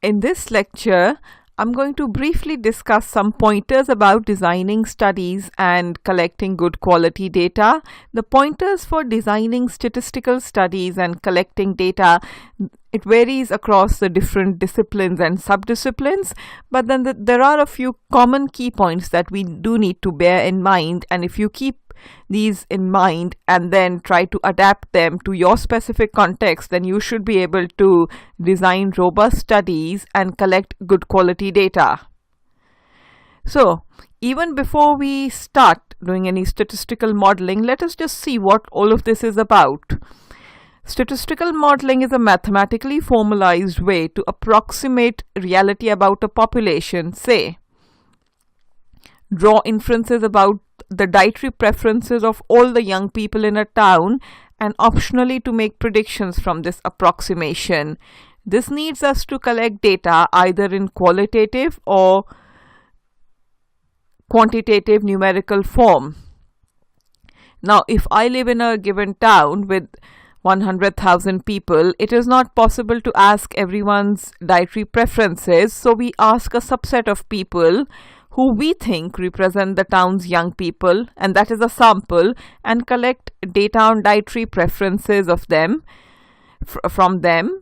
In this lecture, I'm going to briefly discuss some pointers about designing studies and collecting good quality data. The pointers for designing statistical studies and collecting data, it varies across the different disciplines and subdisciplines, but then there are a few common key points that we do need to bear in mind, and if you keep these in mind and then try to adapt them to your specific context, then you should be able to design robust studies and collect good quality data. So, even before we start doing any statistical modeling, let us just see what all of this is about. Statistical modeling is a mathematically formalized way to approximate reality about a population. Say, draw inferences about the dietary preferences of all the young people in a town and optionally to make predictions from this approximation. This needs us to collect data either in qualitative or quantitative numerical form. Now, if I live in a given town with 100,000 people, it is not possible to ask everyone's dietary preferences, so we ask a subset of people who we think represent the town's young people, and that is a sample, and collect data on dietary preferences of them from them.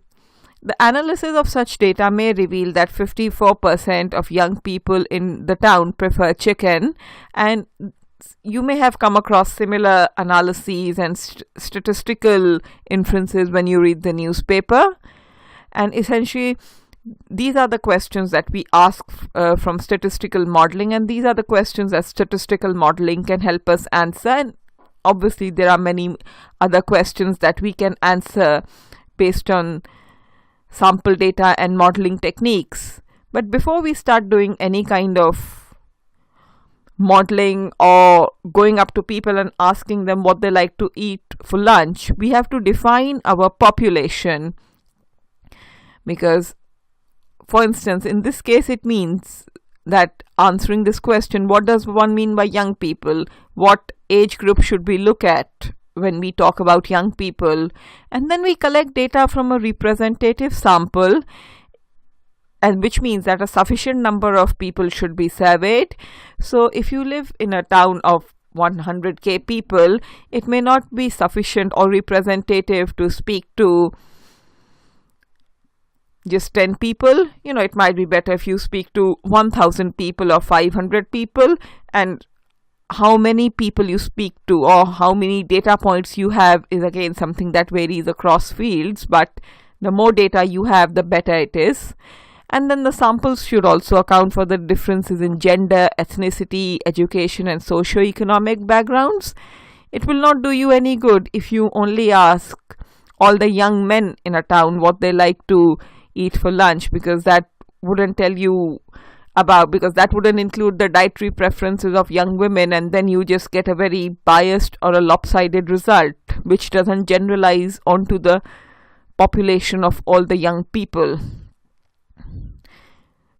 The analysis of such data may reveal that 54% of young people in the town prefer chicken, and you may have come across similar analyses and statistical inferences when you read the newspaper. And essentially, these are the questions that we ask from statistical modeling, and these are the questions that statistical modeling can help us answer. And obviously, there are many other questions that we can answer based on sample data and modeling techniques. But before we start doing any kind of modeling or going up to people and asking them what they like to eat for lunch, we have to define our population. Because, for instance, in this case, it means that answering this question, what does one mean by young people? What age group should we look at when we talk about young people? And then we collect data from a representative sample, and which means that a sufficient number of people should be surveyed. So if you live in a town of 100k people, it may not be sufficient or representative to speak to just 10 people. It might be better if you speak to 1,000 people or 500 people, and how many people you speak to or how many data points you have is again something that varies across fields, but the more data you have, the better it is. And then the samples should also account for the differences in gender, ethnicity, education, and socio-economic backgrounds. It will not do you any good if you only ask all the young men in a town what they like to eat for lunch, because that wouldn't tell you because that wouldn't include the dietary preferences of young women, and then you just get a very biased or a lopsided result, which doesn't generalize onto the population of all the young people.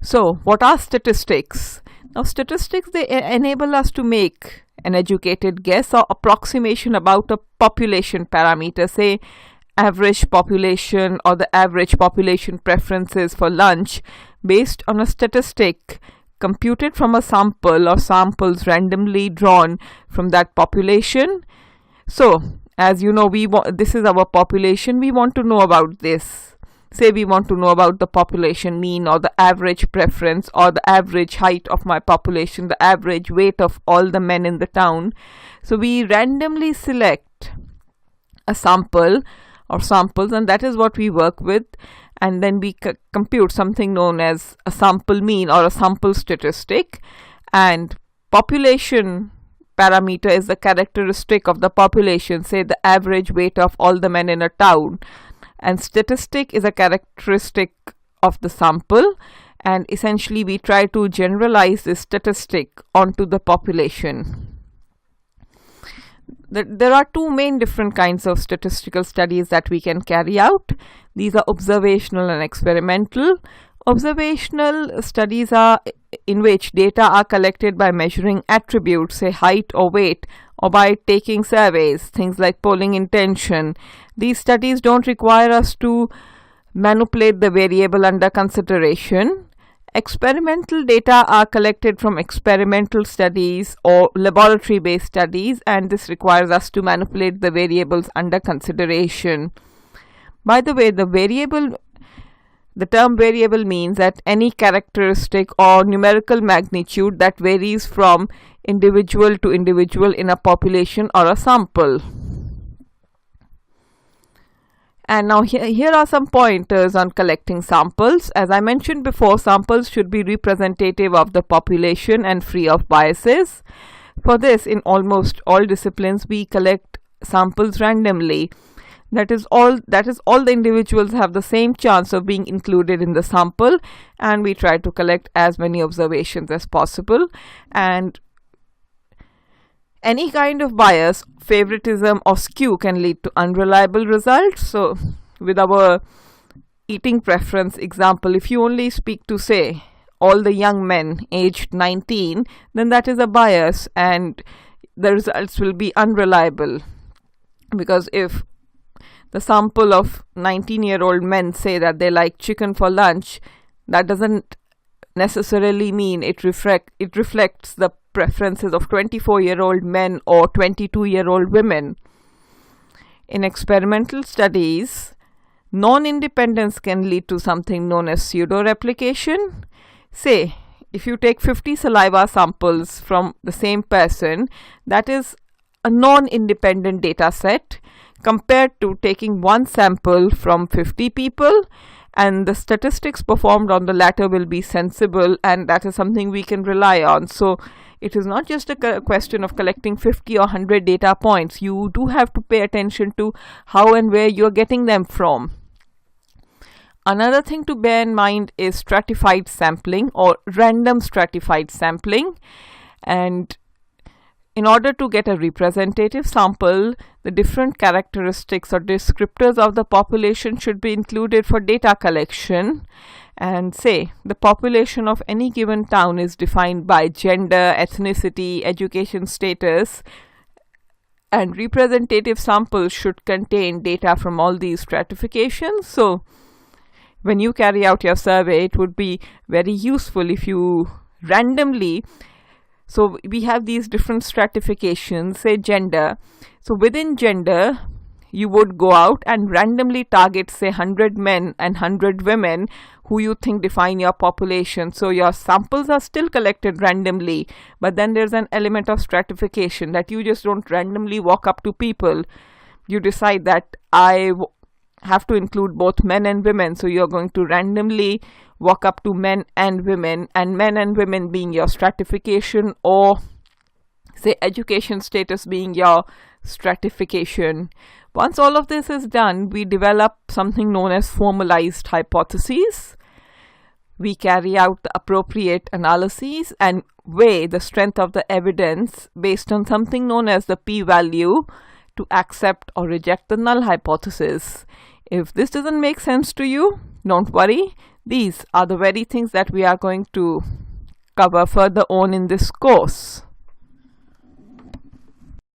So, what are statistics? Now, statistics, they enable us to make an educated guess or approximation about a population parameter, say average population or the average population preferences for lunch, based on a statistic computed from a sample or samples randomly drawn from that population. So, as you know, this is our population. We want to know about this. Say we want to know about the population mean or the average preference or the average height of my population, the average weight of all the men in the town. So we randomly select a sample or samples, and that is what we work with, and then we compute something known as a sample mean or a sample statistic. And population parameter is the characteristic of the population, say the average weight of all the men in a town, and statistic is a characteristic of the sample, and essentially we try to generalize this statistic onto the population. There are two main different kinds of statistical studies that we can carry out. These are observational and experimental. Observational studies are in which data are collected by measuring attributes, say height or weight, or by taking surveys, things like polling intention. These studies don't require us to manipulate the variable under consideration. Experimental data are collected from experimental studies or laboratory-based studies, and this requires us to manipulate the variables under consideration. By the way, the term variable means that any characteristic or numerical magnitude that varies from individual to individual in a population or a sample. And now here are some pointers on collecting samples. As I mentioned before, samples should be representative of the population and free of biases. For this, in almost all disciplines, we collect samples randomly. That is all the individuals have the same chance of being included in the sample, and we try to collect as many observations as possible. And any kind of bias, favoritism or skew can lead to unreliable results. So with our eating preference example, if you only speak to, say, all the young men aged 19, then that is a bias and the results will be unreliable. Because if the sample of 19-year-old men say that they like chicken for lunch, that doesn't necessarily mean it reflects the preferences of 24-year-old men or 22-year-old women. In experimental studies, non-independence can lead to something known as pseudo-replication. Say, if you take 50 saliva samples from the same person, that is a non-independent data set compared to taking one sample from 50 people, and the statistics performed on the latter will be sensible, and that is something we can rely on. So it is not just a question of collecting 50 or 100 data points. You do have to pay attention to how and where you're getting them from. Another thing to bear in mind is stratified sampling or random stratified sampling. And in order to get a representative sample, the different characteristics or descriptors of the population should be included for data collection. And say, the population of any given town is defined by gender, ethnicity, education status, and representative samples should contain data from all these stratifications. So when you carry out your survey, it would be very useful if you randomly, so we have these different stratifications, say gender. So within gender, you would go out and randomly target, say, 100 men and 100 women who you think define your population. So your samples are still collected randomly, but then there's an element of stratification that you just don't randomly walk up to people. You decide that I have to include both men and women, so you're going to randomly walk up to men and women being your stratification, or say education status being your stratification. Once all of this is done, we develop something known as formalized hypotheses. We carry out the appropriate analyses and weigh the strength of the evidence based on something known as the p-value to accept or reject the null hypothesis. If this doesn't make sense to you, don't worry. These are the very things that we are going to cover further on in this course.